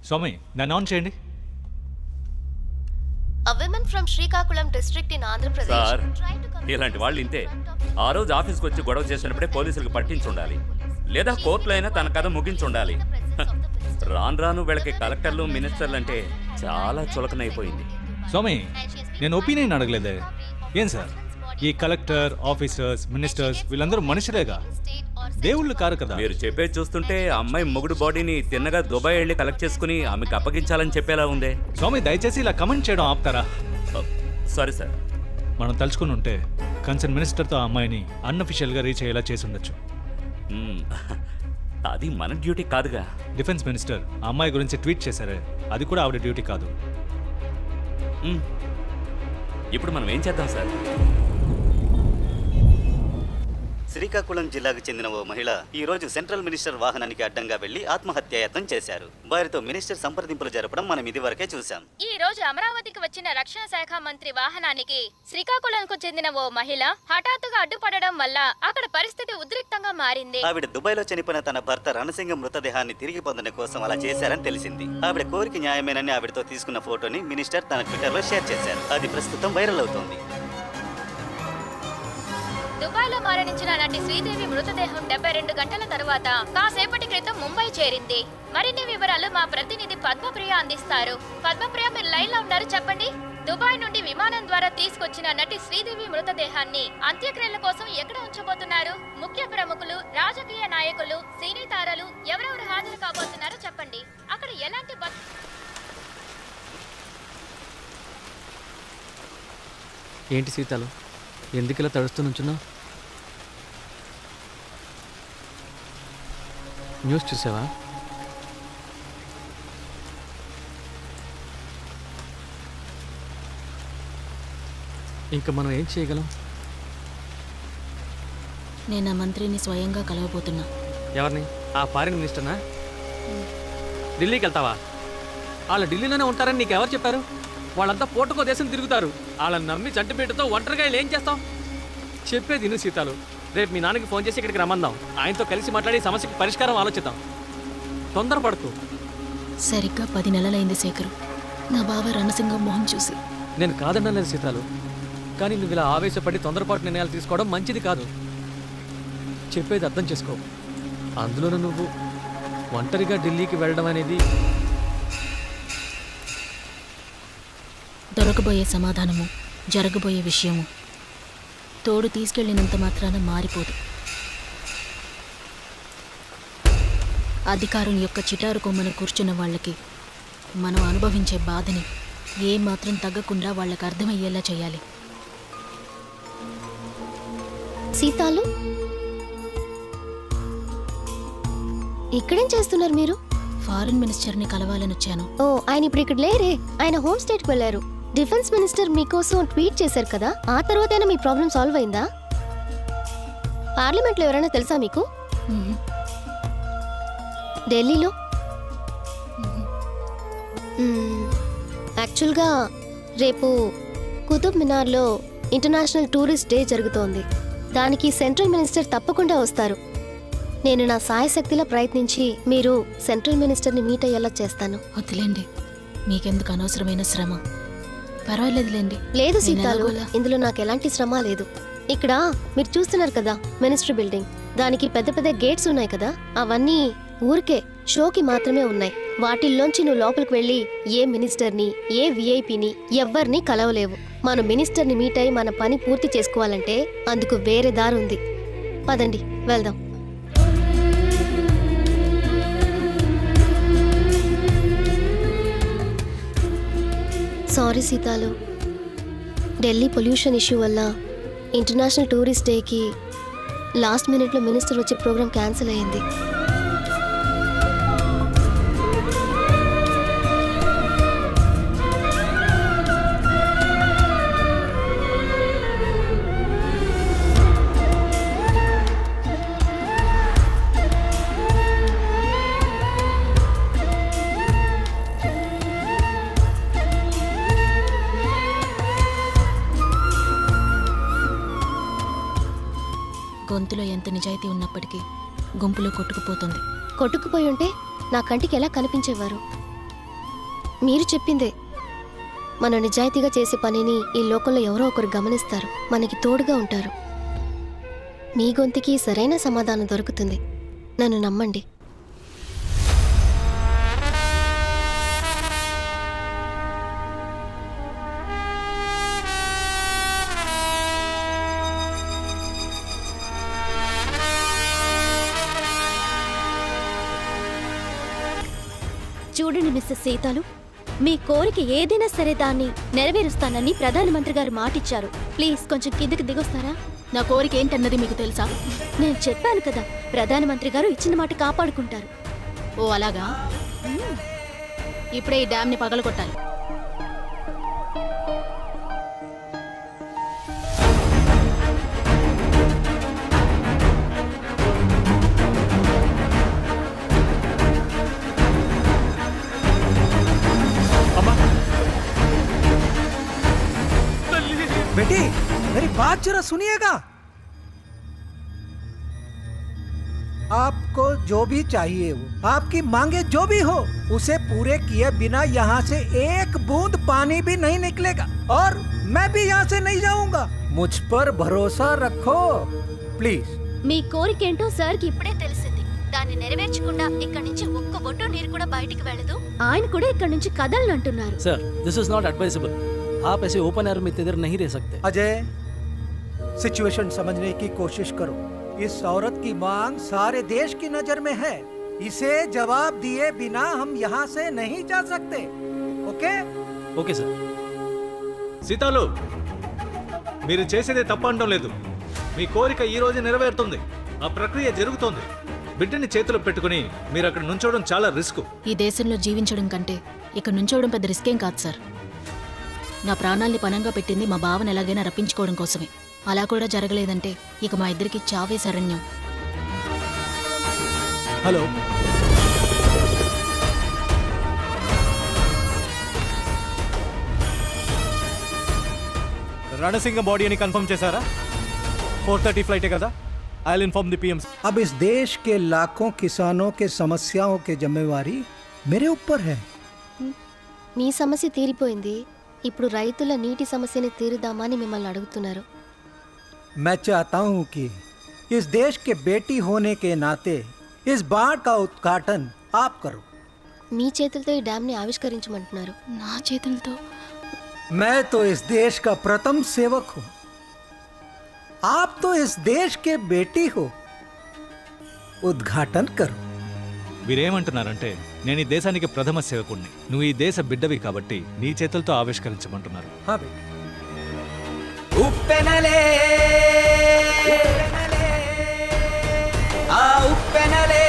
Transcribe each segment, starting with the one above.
స్వామి నన్ను ఆన్ చేయండి. A woman from Srikakulam district in Andhra Pradesh. Sir ఇలాంటి వాళ్ళు ఇంతే. ఆ రోజు ఆఫీస్కి వచ్చి గొడవ చేసినప్పుడే పోలీసులకు పట్టించుండాలి, లేదా కోర్టులో అయినా తన కథ ముగించుండాలి. రాను రాను వీళ్ళకి కలెక్టర్లు మినిస్టర్లు అంటే చాలా చులకనైపోయింది. స్వామి నేను ఒపీనియన్ అడగలేదే. ఏం సార్, ఈ కలెక్టర్, ఆఫీసర్స్, మినిస్టర్స్ వీళ్ళందరూ మనుషులేగా, దేవుళ్ళు కారు కదా. మీరు చెప్పేది చూస్తుంటే అమ్మాయి మొగుడు బాడీని తిన్నగా దుబాయ్ వెళ్ళి కలెక్ట్ చేసుకుని ఆమెకు అప్పగించాలని చెప్పేలా ఉందే. స్వామి దయచేసి ఇలా కమెంట్ చేయడం ఆపుతారా? Sorry sir. మనం తలుచుకుని ఉంటే కన్సర్న్ మినిస్టర్తో ఆ అమ్మాయిని అన్అఫిషియల్గా రీచ్ అయ్యేలా చేసి ఉండొచ్చు. అది మన డ్యూటీ కాదుగా. డిఫెన్స్ మినిస్టర్ ఆ అమ్మాయి గురించి ట్వీట్ చేశారే, అది కూడా ఆవిడ డ్యూటీ కాదు. ఇప్పుడు మనం ఏం చేద్దాం సార్? శ్రీకాకుళం జిల్లాకు చెందిన ఓ మహిళ ఈ రోజు సెంట్రల్ మినిస్టర్ వాహనానికి అడ్డంగా వెళ్లి ఆత్మహత్యాయత్నం చేశారు. వారితో మినిస్టర్ సంప్రదింపులు జరపడం మనం ఇదివరకే చూశాం. ఈ రోజు అమరావతికి వచ్చిన రక్షణ శాఖ మంత్రి వాహనానికి శ్రీకాకుళంకు చెందిన ఓ మహిళ హఠాత్తుగా అడ్డుపడడం వల్ల అక్కడ పరిస్థితి ఉద్రిక్తంగా మారింది. ఆవిడ దుబాయ్లో చనిపోయిన తన భర్త రణసింగం మృతదేహాన్ని తిరిగి పొందడం కోసం అలా చేశారని తెలిసింది. ఆవిడ కోరిక న్యాయమేనని ఆవిడతో తీసుకున్న ఫోటోని మినిస్టర్ తన ట్విట్టర్లో షేర్ చేశారు. అది ప్రస్తుతం వైరల్ అవుతోంది. దుబాయ్లో మరణించిన నటి శ్రీదేవి మృతదేహం 72 గంటల తరువాత కాసేపటి క్రితం ముంబై చేరింది. మరిన్ని వివరాలు మా ప్రతినిధి పద్మప్రియ అందిస్తారు. పద్మప్రియ, మీరు లైన్ లో ఉన్నారు, చెప్పండి. దుబాయ్ నుండి విమానం ద్వారా తీసుకొచ్చిన నటి శ్రీదేవి మృతదేహాన్ని అంత్యక్రియల కోసం ఎక్కడ ఉంచబోతున్నారు? ముఖ్య ప్రముఖులు, రాజకీయ నాయకులు, సినీ తారలు ఎవరెవరు హాజరు కాబోతున్నారో చెప్పండి. అక్కడ ఎలాంటి ఏంటి సీతాలు, ఎందుకిలా తడుస్తూ నుంచున్నావు? న్యూస్ చూసావా? ఇంకా మనం ఏం చేయగలం? నేను ఆ మంత్రిని స్వయంగా కలవబోతున్నా. ఎవరిని? ఆ ఫారిన్ మినిస్టర్నా? ఢిల్లీకి వెళ్తావా? వాళ్ళు ఢిల్లీలోనే ఉంటారని నీకు ఎవరు చెప్పారు? వాళ్ళంతా పూటకో దేశం తిరుగుతారు. వాళ్ళని నమ్మి చంటిపేటతో ఒంటరిగా ఏం చేస్తాం? చెప్పేది ఇను సీతాలు. రేపు మీ నాన్నకి ఫోన్ చేసి ఇక్కడికి రమ్మందాం. ఆయనతో కలిసి మాట్లాడి సమస్యకి పరిష్కారం ఆలోచిద్దాం. తొందరపడుతూ. సరిగ్గా 10 నెలలైంది శేఖరు, నా బావ రణసింగం మొహం చూసి. నేను కాదనలేదు సీతాలు, కానీ నువ్వు ఇలా ఆవేశపడి తొందరపాటు నిర్ణయాలు తీసుకోవడం మంచిది కాదు. చెప్పేది అర్థం చేసుకో. అందులోనూ నువ్వు ఒంటరిగా ఢిల్లీకి వెళ్ళడం అనేది దొరకబోయే సమాధానము, జరగబోయే విషయము తోడు తీసుకెళ్లినంత మాత్రాన మారిపోదు. అధికారం యొక్క చిటారు కొమ్మను కూర్చున్న వాళ్ళకి మనం అనుభవించే బాధని ఏమాత్రం తగ్గకుండా వాళ్ళకి అర్థమయ్యేలా చేయాలి. సీతాలు, ఇక్కడేం చేస్తున్నారు మీరు? ఫారిన్ మినిస్టర్ని కలవాలని వచ్చాను. ఓ, ఆయన ఇప్పుడు ఇక్కడ లేరే, ఆయన హోమ్ స్టేట్కి వెళ్ళారు. డిఫెన్స్ మినిస్టర్ మీకోసం ట్వీట్ చేశారు కదా, ఆ తర్వాతైనా మీ ప్రాబ్లం సాల్వ్ అయిందా? పార్లమెంట్లో ఎవరైనా తెలుసా మీకు? ఢిల్లీలో యాక్చువల్గా రేపు కుతుబ్ మినార్లో ఇంటర్నేషనల్ టూరిస్ట్ డే జరుగుతోంది. దానికి సెంట్రల్ మినిస్టర్ తప్పకుండా వస్తారు. నేను నా సాయశక్తిలో ప్రయత్నించి మీరు సెంట్రల్ మినిస్టర్ని మీట్ అయ్యేలా చేస్తాను. వద్దులేండి, మీకెందుకు అనవసరమైన శ్రమ. పర్వాలేదులేండి. లేదు సీతాలు, ఇందులో నాకు ఎలాంటి శ్రమ లేదు. ఇక్కడ మీరు చూస్తున్నారు కదా మినిస్ట్రీ బిల్డింగ్, దానికి పెద్ద పెద్ద గేట్స్ ఉన్నాయి కదా, అవన్నీ ఊరికే షోకి మాత్రమే ఉన్నాయి. వాటిల్లోంచి నువ్వు లోపలికి వెళ్ళి ఏ మినిస్టర్ని, ఏ విఐపిని ఎవ్వరిని కలవలేవు. మన మినిస్టర్ని మీట్ అయి మన పని పూర్తి చేసుకోవాలంటే అందుకు వేరే దారి ఉంది. పదండి వెళ్దాం. సారీ సీతాలు, ఢిల్లీ పొల్యూషన్ ఇష్యూ వల్ల ఇంటర్నేషనల్ టూరిస్ట్ డేకి లాస్ట్ మినిట్లో మినిస్టర్ వచ్చే ప్రోగ్రాం క్యాన్సిల్ అయ్యింది. గొంతులో ఎంత నిజాయితీ ఉన్నప్పటికీ గుంపులో కొట్టుకుపోతుంది. కొట్టుకుపోయి ఉంటే నా కంటికి ఎలా కనిపించేవారు? మీరు చెప్పిందే. మన నిజాయితీగా చేసే పనిని ఈ లోకంలో ఎవరో ఒకరు గమనిస్తారు, మనకి తోడుగా ఉంటారు. మీ గొంతుకి సరైన సమాధానం దొరుకుతుంది. నన్ను నమ్మండి. చూడండి మిస్సెస్ సీతాలు, మీ కోరిక ఏదైనా సరే దాన్ని నెరవేరుస్తానని ప్రధానమంత్రి గారు మాటిచ్చారు. ప్లీజ్ కొంచెం కిందకి దిగొస్తారా? నా కోరిక ఏంటన్నది మీకు తెలుసా? నేను చెప్పాను కదా, ప్రధానమంత్రి గారు ఇచ్చిన మాట కాపాడుకుంటారు. ఓ అలాగా? ఇప్పుడే ఈ డ్యామ్ని పగలగొట్టాలి. बेटी मेरी बात जरा सुनिएगा। आपको जो भी चाहिए हो, आपकी मांगे जो भी हो, उसे पूरे किए बिना यहाँ से एक बूंद पानी भी नहीं निकलेगा और मैं भी यहाँ से नहीं जाऊंगा। मुझ पर भरोसा रखो प्लीज। మీ కోరికేంటో సార్కి ఇప్పుడే తెలిసింది. దాన్ని నెరవేర్చకుండా ఇక్కడి నుంచి ఒక్క బొట్టు నీరు కూడా బయటికి వెళ్ళదు. ఆయన కూడా ఇక్కడి నుంచి కదలనంటున్నారు. Sir this is not advisable. आप ऐसे ओपन एयर में इतनी देर नहीं रह सकते। अजय, सिचुएशन समझने की कोशिश करो। इस औरत की मांग सारे देश की नजर में है। इसे जवाब दिए बिना हम यहाँ से नहीं जा सकते। ओके? Okay sir. సీతాలు, మీరు చేసేదే తప్పనడం లేదు. మీ కోరిక ఈ రోజు నెరవేరుతుంది. ఆ ప్రక్రియ జరుగుతోంది. బిడ్డని చేతిలో పెట్టుకుని మీరు అక్కడ నుంచోవడం చాలా రిస్క్. ఈ దేశంలో జీవించడం కంటే ఇక్కడ నుంచోవడం పెద్ద రిస్క్ ఏం కాదు సార్. నా ప్రాణాల్ని పనంగా పెట్టింది మా బావని ఎలాగైనా రప్పించుకోవడం కోసమే. అలా కూడా జరగలేదంటే ఇక మా ఇద్దరికి చావే శరణ్యం. हेलो। రణసింగం బాడీ అని కన్ఫర్మ్ చేశారా? 4:30 ఫ్లైటే కదా? I will inform the PM. अब इस देश के लाखों किसानों के समस्याओं की जिम्मेवारी मेरे ऊपर है। మీ సమస్య తీరిపోయింది. ఇప్పుడు రైతుల నీటి సమస్యని తీరుదామని మిమ్మల్ని అడుగుతున్నారు. मैं चाहता हूँ कि इस देश के बेटी होने के नाते इस बाढ़ का उद्घाटन आप करो। మీ చేతులతో ఈ డ్యామ్ని ఆవిష్కరించమంటున్నారు. నా చేతులతో? मैं तो इस देश का प्रथम सेवक हूँ। आप तो इस देश के बेटी हो। उद्घाटन करो। మీరేమంటున్నారంటే నేను ఈ దేశానికి ప్రథమ సేవకుణ్ణి, నువ్వు ఈ దేశ బిడ్డవి కాబట్టి నీ చేతులతో ఆవిష్కరించమంటున్నారు. हाँ बेटी। ఉప్పెనలే ఆ ఉప్పెనలే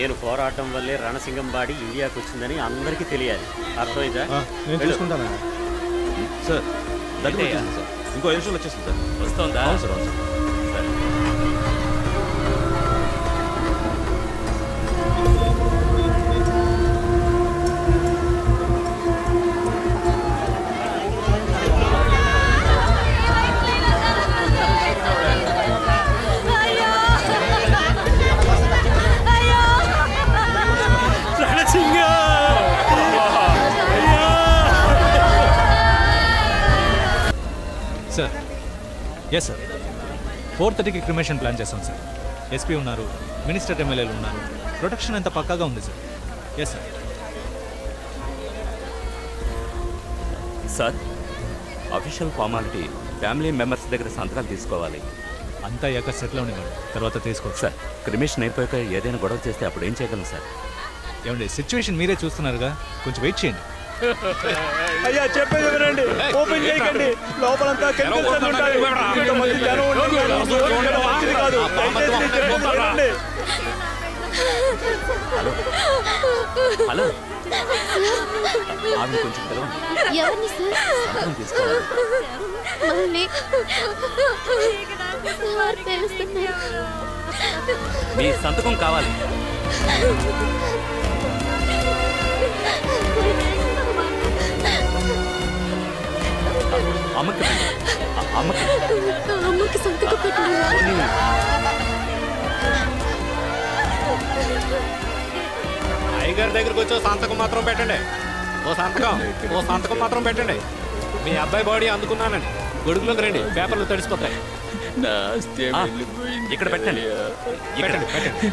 నేను పోరాటం వల్లే రణసింగం బాడీ ఇండియాకి వచ్చిందని అందరికీ తెలియాలి. అర్థమైందా? నేను చూసుకుంటానండి సార్. అంటే ఇంకో నిమిషంలో వచ్చేస్తుంది సార్. వస్తుందా? అవును సార్, అవును సార్. సరే. సార్ ఎస్ సార్ 4:30కి క్రిమేషన్ ప్లాన్ చేస్తాం సార్. ఎస్పీ ఉన్నారు, మినిస్టర్ ఎమ్మెల్యేలు ఉన్నారు, ప్రొటెక్షన్ అంతా పక్కాగా ఉంది sir. Yes sir. Sir, official formality family members దగ్గర సంతకాలు తీసుకోవాలి. అంతా అయ్యాక సెటిల్ అవనివ్వండి, తర్వాత తీసుకోవచ్చు సార్, క్రిమేషన్ అయిపోయాక ఏదైనా గొడవ చేస్తే అప్పుడు ఏం చేయగలం సార్? ఏమండి, సిచ్యువేషన్ మీరే చూస్తున్నారుగా, కొంచెం వెయిట్ చేయండి. అయ్యా చెప్పేది వినండి, ఓపెన్ చేయకండి. లోపలంతా కెమికల్స్ అన్ని ఉంటాయి. ఇంతమంది జనం ఉండడం మంచిది కాదు. దయచేసి నేను చెప్పేది వినండి. హలో, ఆవిడ కొంచెం పిలవండి. ఎవరిని సార్? సంతకం తీసుకోవాలి. మళ్ళీ సార్ పిలుస్తున్నారు. మీ సంతకం కావాలి. అమ్మకి అమ్మకి అమ్మకి సంతకం పెట్టండి. అయ్యగారి దగ్గరికి వచ్చి సంతకం మాత్రం పెట్టండి. ఓ సంతకం మాత్రం పెట్టండి. మీ అబ్బాయి బాడీ అందుకున్నానండి. గొడుగులోకి రండి, పేపర్లు తడిసిపోతాయి. ఇక్కడ పెట్టండి. పెట్టండి పెట్టండి.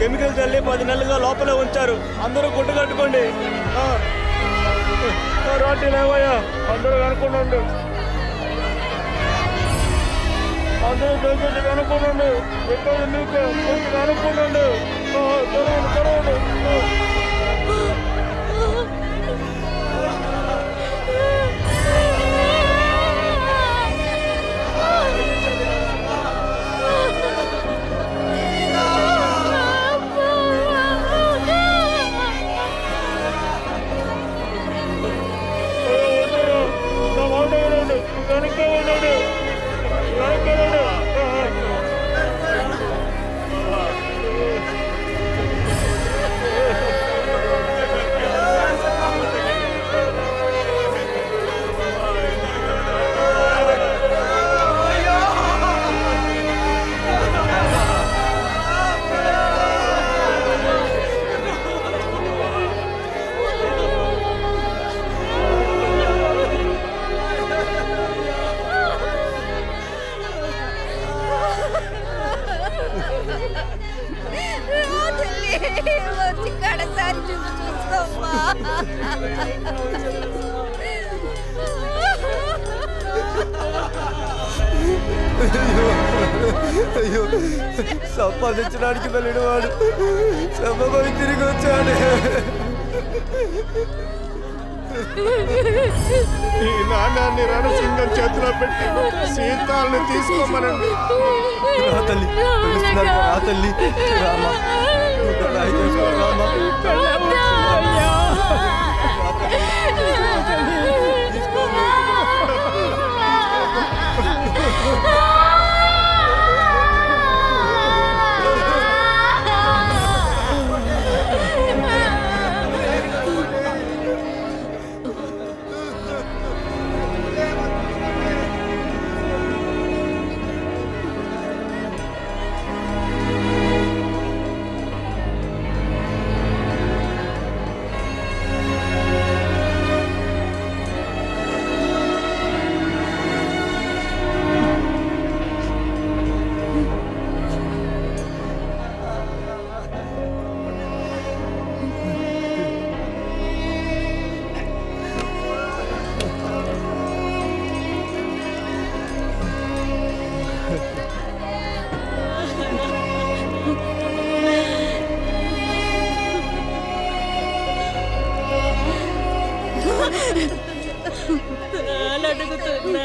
కెమికల్ చల్లి 10 నెలలుగా లోపలే ఉంచారు. అందరూ గుడ్డ కట్టుకోండి. రాటి లేవయ్యా, అందరూ కనుక్కోండి. అందరూ దయచేసి కనుక్కోండి. ఎక్కడ మీకు కనుక్కోండి. తెరవండి. వచ్చి కడసారి చూసుకోమ్మా. అయ్యో, సంపాదించడానికి వెళ్ళిన వాడు శ్రమపోయి తిరిగి వచ్చాడు. ఈ నాణ్యాన్ని రణసింగం చేతిలో పెట్టి సీతాల్ని తీసుకోమనండి. రా తల్లి, పిలుస్తున్నారు కదా, రా తల్లి, రామా, రాయి చేసుకో, రామా.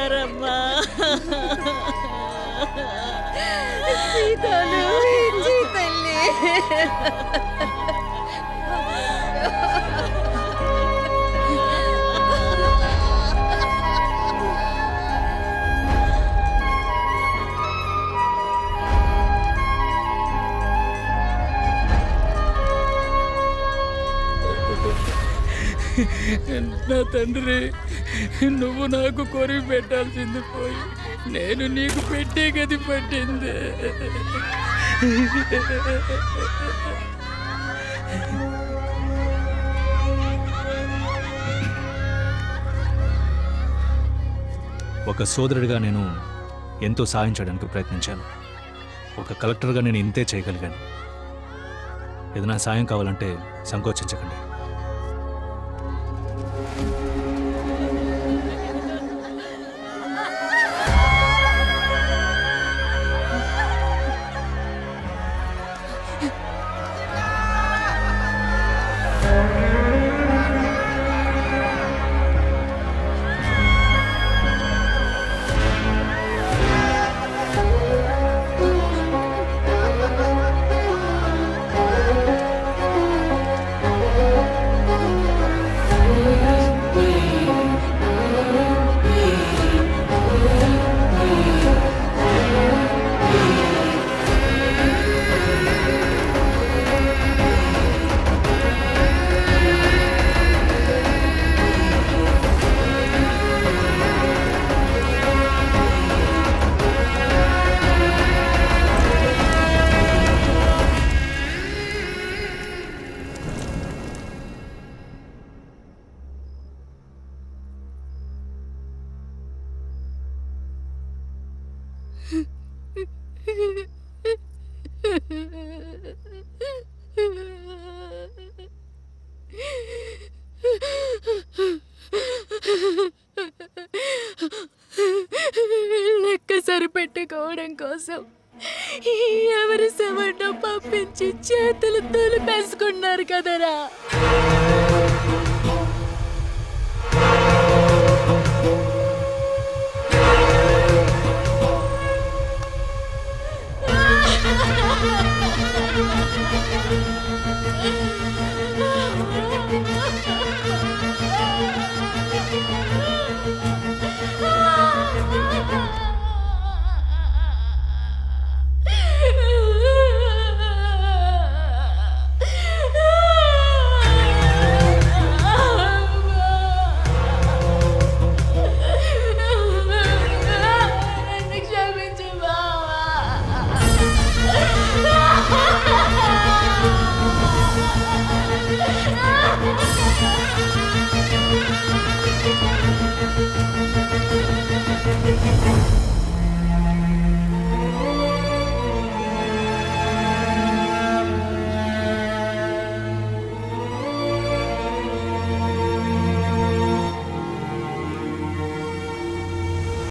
ఇచ్చారమ్మా. నా తండ్రి, నువ్వు నాకు కొరి పెట్టాల్సింది పోయి నేను నీకు పెట్టే గది పట్టింది. ఒక సోదరుడిగా నేను ఎంతో సాయం చేయడానికి ప్రయత్నించాను. ఒక కలెక్టర్గా నేను ఇంతే చేయగలిగాను. ఏదైనా సాయం కావాలంటే సంకోచించకండి. లెక్క సరిపెట్టుకోవడం కోసం ఎవరి సమంలో పంపించి చేతులు దులిపేసుకున్నారు కదరా.